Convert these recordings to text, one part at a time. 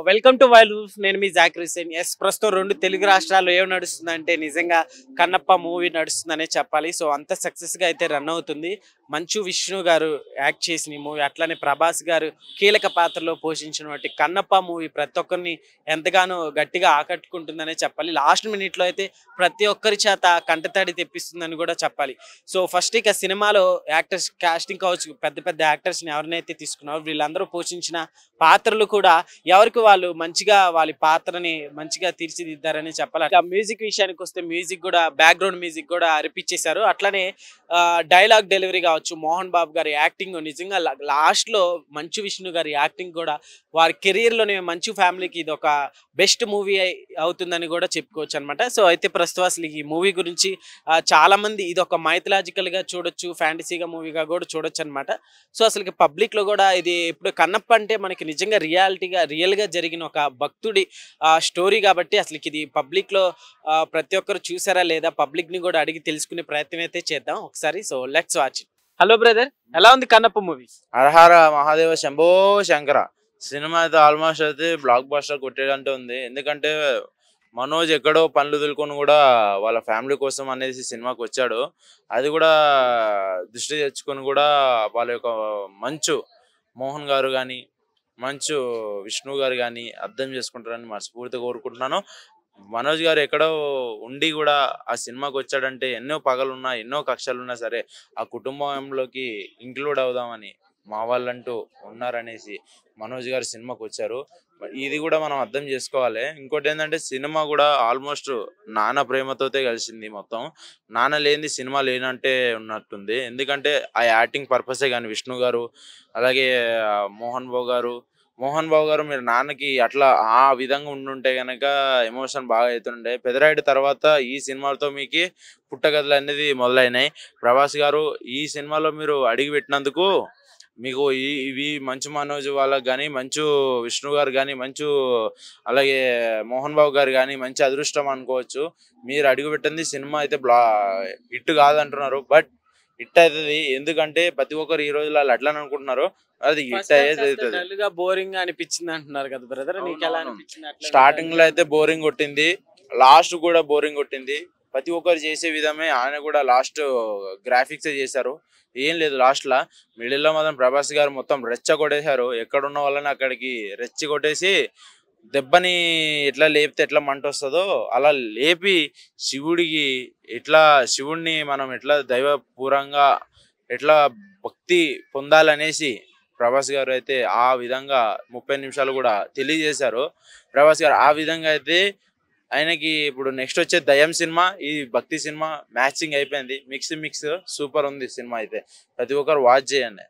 Welcome to wild wolf. నేను మీ జాకిర్ హుస్సేన్. ప్రస్తుతం రెండు తెలుగు రాష్ట్రాల్లో ఏం నడుస్తుందంటే నిజంగా కన్నప్ప మూవీ నడుస్తుందనే చెప్పాలి. సో అంత సక్సెస్గా అయితే రన్ అవుతుంది. మంచు విష్ణు గారు యాక్ట్ చేసిన ఈ మూవీ, అట్లానే ప్రభాస్ గారు కీలక పాత్రలో పోషించినటువంటి కన్నప్ప మూవీ ప్రతి ఒక్కరిని ఎంతగానో గట్టిగా ఆకట్టుకుంటుందనే చెప్పాలి. లాస్ట్ మినిట్లో అయితే ప్రతి ఒక్కరి చేత కంటతడి తెప్పిస్తుందని కూడా చెప్పాలి. సో ఫస్ట్ ఇక సినిమాలో యాక్టర్స్ కాస్టింగ్ కావచ్చు, పెద్ద పెద్ద యాక్టర్స్ని ఎవరినైతే తీసుకున్నారో వీళ్ళందరూ పోషించిన పాత్రలు కూడా ఎవరికి వాళ్ళు మంచిగా వాళ్ళ పాత్రని మంచిగా తీర్చిదిద్దారని చెప్పాలి. ఇక మ్యూజిక్ విషయానికి వస్తే మ్యూజిక్ కూడా, బ్యాక్గ్రౌండ్ మ్యూజిక్ కూడా అరిపించేశారు. అట్లానే డైలాగ్ డెలివరీ కావచ్చు, మోహన్ బాబు గారి యాక్టింగ్ నిజంగా లాస్ట్ లో మంచు విష్ణు గారి యాక్టింగ్ కూడా వారి కెరీర్ లోనే మంచు ఫ్యామిలీకి ఇది ఒక బెస్ట్ మూవీ అవుతుందని కూడా చెప్పుకోవచ్చు అనమాట. సో అయితే ప్రస్తుతం అసలు ఈ మూవీ గురించి చాలా మంది ఇది ఒక మైథలాజికల్ గా చూడొచ్చు, ఫ్యాంటసీగా మూవీగా కూడా చూడొచ్చు అనమాట. సో అసలు పబ్లిక్ లో కూడా ఇది ఇప్పుడు కన్నప్ప అంటే మనకి నిజంగా రియల్ గా జరిగిన ఒక భక్తుడి స్టోరీ కాబట్టి అసలు ఇది పబ్లిక్ లో ప్రతి ఒక్కరు చూసారా లేదా పబ్లిక్ ని కూడా అడిగి తెలుసుకునే ప్రయత్నం అయితే చేద్దాం ఒకసారి. So let's watch. Hello brother, ఎలా ఉంది కన్నప్ప మూవీ? హరహర మహాదేవ శంభో శంకర. సినిమా అయితే ఆల్మోస్ట్ అయితే బ్లాక్ బస్టర్ కొట్టేటంటే ఉంది. ఎందుకంటే మనోజ్ ఎక్కడో పనులు వదులుకొని కూడా వాళ్ళ ఫ్యామిలీ కోసం అనేసి సినిమాకి వచ్చాడు. అది కూడా దృష్టి తెచ్చుకొని కూడా వాళ్ళ యొక్క మంచు మోహన్ గారు కానీ, మంచు విష్ణు గారు కానీ అర్థం చేసుకుంటారని మనస్ఫూర్తిగా కోరుకుంటున్నాను. మనోజ్ గారు ఎక్కడో ఉండి కూడా ఆ సినిమాకి వచ్చాడంటే ఎన్నో పగలున్నా, ఎన్నో కక్షలున్నా సరే ఆ కుటుంబంలోకి ఇంక్లూడ్ అవుదామని మా వాళ్ళంటూ ఉన్నారనేసి మనోజ్ గారు సినిమాకి వచ్చారు. ఇది కూడా మనం అర్థం చేసుకోవాలి. ఇంకోటి ఏంటంటే సినిమా కూడా ఆల్మోస్ట్ నాన్న ప్రేమతోతే కలిసింది మొత్తం. నాన్న లేనిది సినిమా లేనంటే ఉన్నట్టుంది. ఎందుకంటే ఆ యాక్టింగ్ పర్పసే కానీ విష్ణు గారు, అలాగే మోహన్ బాబు గారు మీరు నాన్నకి అట్లా ఆ విధంగా ఉండుంటే కనుక ఎమోషన్ బాగా అవుతుండే. పెదరాయుడు తర్వాత ఈ సినిమాలతో మీకు పుట్టగదులు అనేది మొదలైనాయి. ప్రభాస్ గారు ఈ సినిమాలో మీరు అడిగి పెట్టినందుకు మీకు ఇవి మంచు మనోజ్ వాళ్ళకి కానీ, మంచు విష్ణు గారు కానీ, అలాగే మోహన్ బాబు గారు కానీ మంచి అదృష్టం అనుకోవచ్చు. మీరు అడుగు పెట్టింది సినిమా అయితే హిట్ కాదంటున్నారు, బట్ హిట్ అవుతుంది. ఎందుకంటే ప్రతి ఒక్కరు ఈ రోజుల్లో అట్లా అనుకుంటున్నారు, అది హిట్ అయ్యేది. బోరింగ్ అనిపించింది అంటున్నారు కదా బ్రదర్, నీకు ఎలా అనిపించింది? స్టార్టింగ్ లో అయితే బోరింగ్ కొట్టింది, లాస్ట్ కూడా బోరింగ్ కొట్టింది. ప్రతి ఒక్కరు చేసే విధమే ఆయన కూడా లాస్ట్ గ్రాఫిక్స్ చేశారు. ఏం లేదు, లాస్ట్ లా మిడిల్ లో మాత్రం ప్రభాస్ గారు మొత్తం రెచ్చ కొట్టేశారు. ఎక్కడున్న వాళ్ళని అక్కడికి రెచ్చి కొట్టేసి దెబ్బని ఎట్లా లేపితే ఎట్లా మంట వస్తుందో అలా లేపి శివుడిని మనం ఎట్లా దైవపూర్వంగా ఎట్లా భక్తి పొందాలనేసి ప్రభాస్ గారు అయితే ఆ విధంగా 30 నిమిషాలు కూడా తెలియజేశారు. ప్రభాస్ గారు ఆ విధంగా అయితే ఆయనకి ఇప్పుడు నెక్స్ట్ వచ్చే దయ్యం సినిమా, ఈ భక్తి సినిమా మ్యాచింగ్ అయిపోయింది. మిక్స్ సూపర్ ఉంది సినిమా అయితే. ప్రతి ఒక్కరు వాచ్ చేయండి.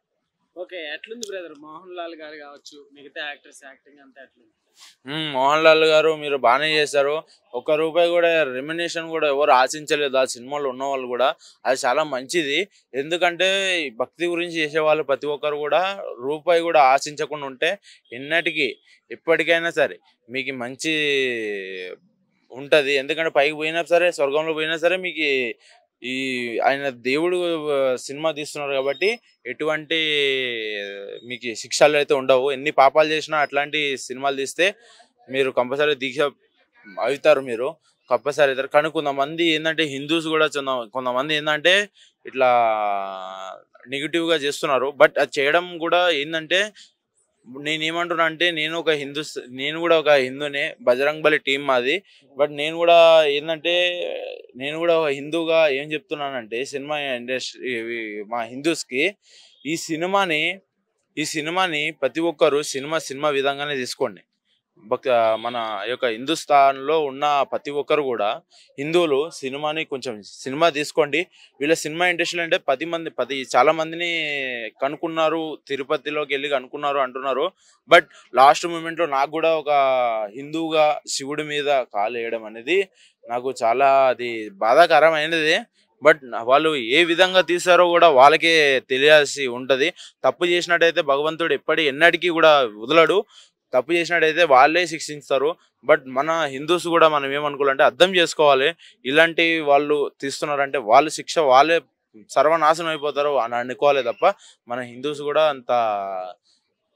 ఓకే, ఎట్లుంది బ్రదర్? మోహన్ లాల్ గారు కావచ్చు, మిగతా యాక్టర్స్ యాక్టింగ్ అంతా ఎట్లుంది? మోహన్ లాల్ గారు మీరు బాగానే చేశారు. ₹1 కూడా రెమ్యునేషన్ కూడా ఎవరు ఆశించలేదు ఆ సినిమాలో ఉన్న వాళ్ళు కూడా. అది చాలా మంచిది. ఎందుకంటే భక్తి గురించి చేసేవాళ్ళు ప్రతి ఒక్కరు కూడా రూపాయి కూడా ఆశించకుండా ఉంటే ఎప్పటికైనా సరే మీకు మంచి ఉంటది. ఎందుకంటే పైకి పోయినా సరే, స్వర్గంలో పోయినా సరే మీకు ఈ ఆయన దేవుడు సినిమా తీస్తున్నారు కాబట్టి ఎటువంటి మీకు శిక్షలు అయితే ఉండవు. ఎన్ని పాపాలు చేసినా అట్లాంటి సినిమాలు తీస్తే మీరు కంపల్సరీ దీక్ష అవుతారు, మీరు కంపల్సరీ అవుతారు. కానీ కొంతమంది ఏంటంటే హిందూస్ కూడా కొంతమంది ఏంటంటే ఇట్లా నెగిటివ్గా చేస్తున్నారు. బట్ అది చేయడం కూడా ఏంటంటే నేనేమంటున్నా అంటే నేను కూడా ఒక హిందూనే, బజరంగ్ బలి టీం మాది. బట్ నేను కూడా ఒక హిందూగా ఏం చెప్తున్నానంటే సినిమా ఇండస్ట్రీ మా హిందూస్కి ఈ సినిమాని ప్రతి ఒక్కరు సినిమా విధంగానే తీసుకోండి. మన యొక్క హిందుస్థాన్లో ఉన్న ప్రతి ఒక్కరు కూడా హిందువులు సినిమాని కొంచెం సినిమా తీసుకోండి. వీళ్ళ సినిమా ఇండస్ట్రీలో అంటే చాలా మందిని కనుక్కున్నారు, తిరుపతిలోకి వెళ్ళి కనుక్కున్నారు అంటున్నారు. బట్ లాస్ట్ మూమెంట్లో నాకు కూడా ఒక హిందువుగా శివుడి మీద కాలు వేయడం అనేది నాకు చాలా అది బాధాకరమైనది. బట్ వాళ్ళు ఏ విధంగా తీసారో కూడా వాళ్ళకే తెలియాల్సి ఉంటుంది. తప్పు చేసినట్టయితే భగవంతుడు ఎన్నటికీ కూడా వదలడు. తప్పు చేసినట్టయితే వాళ్ళే శిక్షిస్తారు. బట్ మన హిందూస్ కూడా మనం ఏమనుకోవాలంటే అర్థం చేసుకోవాలి. ఇలాంటి వాళ్ళు తీస్తున్నారంటే వాళ్ళే సర్వనాశనం అయిపోతారు అని అనుకోవాలి తప్ప మన హిందూస్ కూడా అంత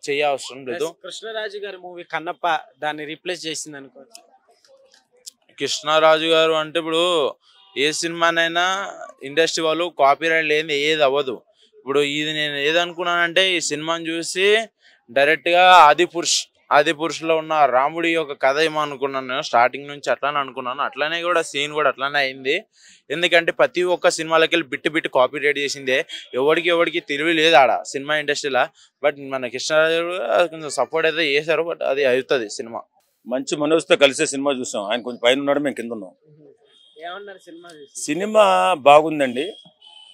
చేయ అవసరం లేదు. కృష్ణరాజు గారి మూవీ కన్నప్ప దాన్ని రీప్లేస్ చేసింది అనుకో. కృష్ణరాజు గారు అంటే ఇప్పుడు ఏ సినిమానైనా ఇండస్ట్రీ వాళ్ళు కాపీరైట్ లేని ఏది అవ్వదు. ఇప్పుడు ఇది నేను ఏదనుకున్నానంటే ఈ సినిమాని చూసి డైరెక్ట్గా ఆది పురుషులో ఉన్న రాముడి యొక్క కథ ఏమో అనుకున్నాను నేను స్టార్టింగ్ నుంచి అట్లానే అనుకున్నాను. అట్లానే కూడా సీన్ కూడా అట్లానే అయింది. ఎందుకంటే ప్రతి ఒక్క సినిమాలకి వెళ్ళి బిట్టి కాపీ రైట్ చేసిందే. ఎవరికి తెలివి లేదు ఆడ సినిమా ఇండస్ట్రీలో. బట్ మన కృష్ణరాజు కొంచెం సపోర్ట్ అయితే చేశారు. బట్ అది అవుతుంది సినిమా. మంచి మనోజ్తో కలిసే సినిమా చూసాం. ఆయన కొంచెం పైన ఉన్నాడు, మేము కింద ఉన్నాం. ఏమన్నారు సినిమా? సినిమా బాగుందండి.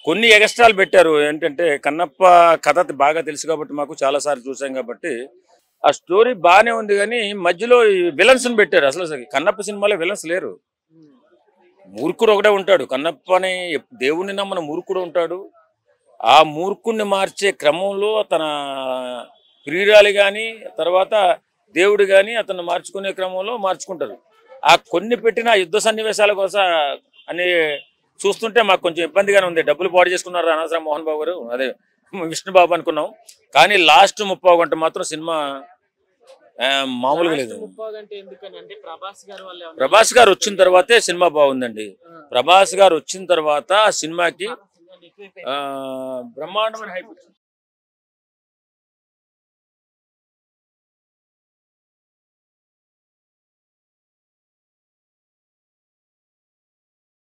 కొన్ని ఎక్స్ట్రాలు పెట్టారు. ఏంటంటే కన్నప్ప కథ బాగా తెలుసు కాబట్టి మాకు చాలాసార్లు చూసాం కాబట్టి ఆ స్టోరీ బాగానే ఉంది. కానీ మధ్యలో ఈ విలన్స్ని పెట్టారు. అసలు కన్నప్ప సినిమాలో విలన్స్ లేరు. మూర్ఖుడు ఒకటే ఉంటాడు. కన్నప్పని దేవుణ్ణి నమ్మన మూర్ఖుడు ఉంటాడు. ఆ మూర్ఖుడిని మార్చే క్రమంలో తన ప్రియురాలి కానీ తర్వాత దేవుడు కానీ అతను మార్చుకునే క్రమంలో మార్చుకుంటారు. ఆ కొన్ని పెట్టిన యుద్ధ సన్నివేశాల కోసం అని చూస్తుంటే మాకు కొంచెం ఇబ్బందిగానే ఉంది. డబ్బులు పాడు చేసుకున్నారు అనవసరం మోహన్ బాబు గారు, అదే విష్ణుబాబు అనుకున్నాం. కానీ లాస్ట్ 30 గంట మాత్రం సినిమా మామూలుగా లేదు. ప్రభాస్ గారు వచ్చిన తర్వాతే సినిమా బాగుందండి. ప్రభాస్ గారు వచ్చిన తర్వాత సినిమాకి బ్రహ్మాండమైన హైప్ వచ్చింది.